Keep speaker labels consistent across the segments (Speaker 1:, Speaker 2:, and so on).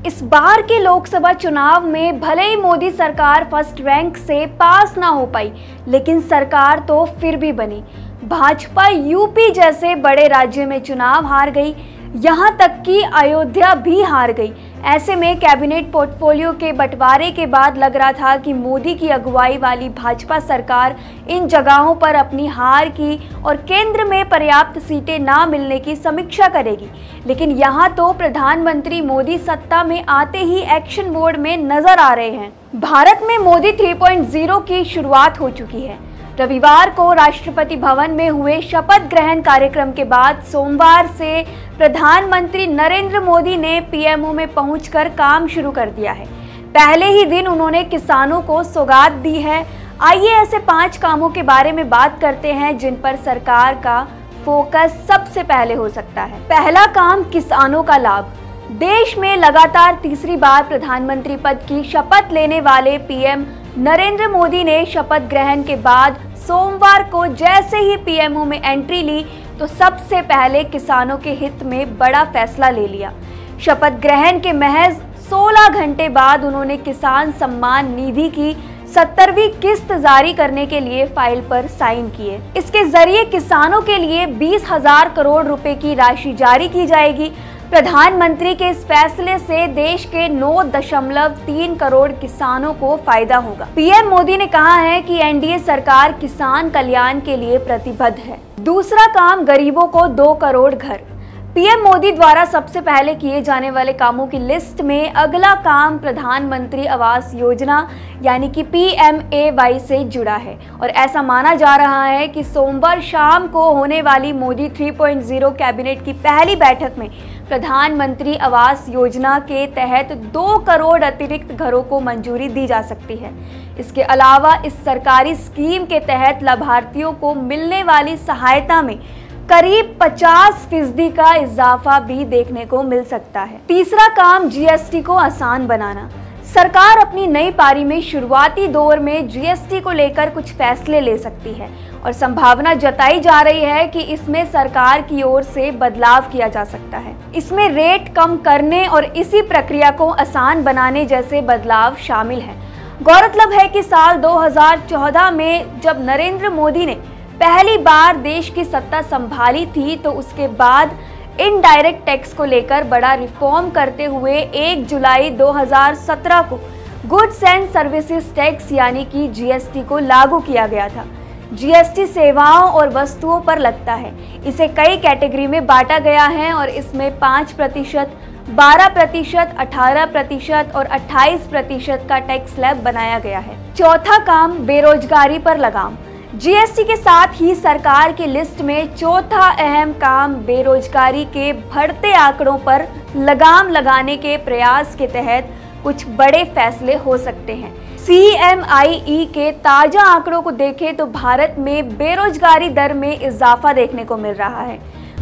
Speaker 1: इस बार के लोकसभा चुनाव में भले ही मोदी सरकार फर्स्ट रैंक से पास ना हो पाई, लेकिन सरकार तो फिर भी बनी। भाजपा यूपी जैसे बड़े राज्य में चुनाव हार गई, यहां तक कि अयोध्या भी हार गई। ऐसे में कैबिनेट पोर्टफोलियो के बंटवारे के बाद लग रहा था कि मोदी की अगुवाई वाली भाजपा सरकार इन जगहों पर अपनी हार की और केंद्र में पर्याप्त सीटें ना मिलने की समीक्षा करेगी। लेकिन यहां तो प्रधानमंत्री मोदी सत्ता में आते ही एक्शन मोड में नजर आ रहे हैं। भारत में मोदी 3.0 की शुरुआत हो चुकी है। रविवार को राष्ट्रपति भवन में हुए शपथ ग्रहण कार्यक्रम के बाद सोमवार से प्रधानमंत्री नरेंद्र मोदी ने पीएमओ में पहुंचकर काम शुरू कर दिया है। पहले ही दिन उन्होंने किसानों को सौगात दी है। आइए ऐसे 5 कामों के बारे में बात करते हैं जिन पर सरकार का फोकस सबसे पहले हो सकता है। पहला काम, किसानों का लाभ। देश में लगातार तीसरी बार प्रधानमंत्री पद की शपथ लेने वाले पीएम नरेंद्र मोदी ने शपथ ग्रहण के बाद सोमवार को जैसे ही पीएमओ में एंट्री ली तो सबसे पहले किसानों के हित में बड़ा फैसला ले लिया। शपथ ग्रहण के महज 16 घंटे बाद उन्होंने किसान सम्मान निधि की 70वीं किस्त जारी करने के लिए फाइल पर साइन किए। इसके जरिए किसानों के लिए 20,000 करोड़ रुपए की राशि जारी की जाएगी। प्रधानमंत्री के इस फैसले से देश के 9.3 करोड़ किसानों को फायदा होगा। पीएम मोदी ने कहा है कि एनडीए सरकार किसान कल्याण के लिए प्रतिबद्ध है। दूसरा काम, गरीबों को 2 करोड़ घर। पीएम मोदी द्वारा सबसे पहले किए जाने वाले कामों की लिस्ट में अगला काम प्रधानमंत्री आवास योजना यानी कि PMAY से जुड़ा है और ऐसा माना जा रहा है कि सोमवार शाम को होने वाली मोदी 3.0 कैबिनेट की पहली बैठक में प्रधानमंत्री आवास योजना के तहत 2 करोड़ अतिरिक्त घरों को मंजूरी दी जा सकती है। इसके अलावा इस सरकारी स्कीम के तहत लाभार्थियों को मिलने वाली सहायता में करीब 50% का इजाफा भी देखने को मिल सकता है। तीसरा काम, जीएसटी को आसान बनाना। सरकार अपनी नई पारी में शुरुआती दौर में जीएसटी को लेकर कुछ फैसले ले सकती है और संभावना जताई जा रही है कि इसमें सरकार की ओर से बदलाव किया जा सकता है। इसमें रेट कम करने और इसी प्रक्रिया को आसान बनाने जैसे बदलाव शामिल हैं। गौरतलब है कि साल 2014 में जब नरेंद्र मोदी ने पहली बार देश की सत्ता संभाली थी तो उसके बाद इनडायरेक्ट टैक्स को लेकर बड़ा रिफॉर्म करते हुए 1 जुलाई 2017 को गुड्स एंड सर्विसेज टैक्स यानी कि जीएसटी को लागू किया गया था। जीएसटी सेवाओं और वस्तुओं पर लगता है। इसे कई कैटेगरी में बांटा गया है और इसमें 5%, 12%, 18% और 28% का टैक्स स्लैब बनाया गया है। चौथा काम, बेरोजगारी पर लगाम। जीएसटी के साथ ही सरकार की लिस्ट में चौथा अहम काम बेरोजगारी के बढ़ते आंकड़ों पर लगाम लगाने के प्रयास के तहत कुछ बड़े फैसले हो सकते हैं। CMIE के ताजा आंकड़ों को देखें तो भारत में बेरोजगारी दर में इजाफा देखने को मिल रहा है।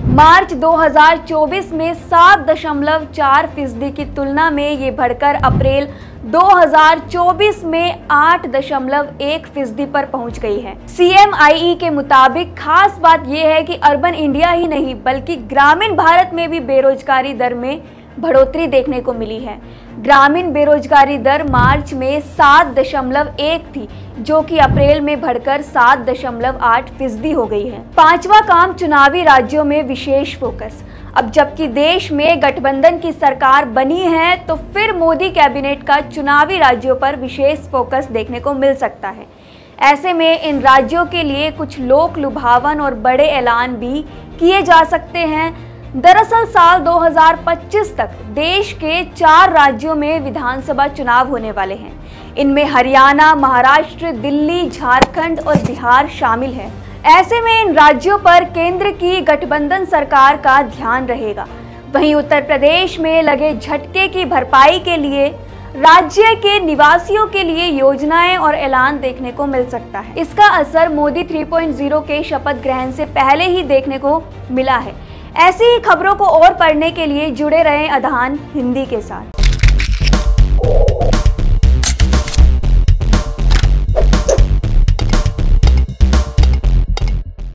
Speaker 1: मार्च 2024 में 7.4% की तुलना में ये बढ़कर अप्रैल 2024 में 8.1% पर पहुंच गई है। CMIE के मुताबिक खास बात यह है कि अर्बन इंडिया ही नहीं बल्कि ग्रामीण भारत में भी बेरोजगारी दर में बढ़ोतरी देखने को मिली है। ग्रामीण बेरोजगारी दर मार्च में 7.1 थी जो कि अप्रैल में बढ़कर 7.8% हो गई है। पांचवा काम, चुनावी राज्यों में विशेष फोकस। अब जबकि देश में गठबंधन की सरकार बनी है तो फिर मोदी कैबिनेट का चुनावी राज्यों पर विशेष फोकस देखने को मिल सकता है। ऐसे में इन राज्यों के लिए कुछ लोक लुभावन और बड़े ऐलान भी किए जा सकते हैं। दरअसल साल 2025 तक देश के 4 राज्यों में विधानसभा चुनाव होने वाले हैं। इनमें हरियाणा, महाराष्ट्र, दिल्ली, झारखंड और बिहार शामिल है। ऐसे में इन राज्यों पर केंद्र की गठबंधन सरकार का ध्यान रहेगा। वहीं उत्तर प्रदेश में लगे झटके की भरपाई के लिए राज्य के निवासियों के लिए योजनाएं और ऐलान देखने को मिल सकता है। इसका असर मोदी 3.0 के शपथ ग्रहण से पहले ही देखने को मिला है। ऐसी ही खबरों को और पढ़ने के लिए जुड़े रहें आधान हिंदी के साथ।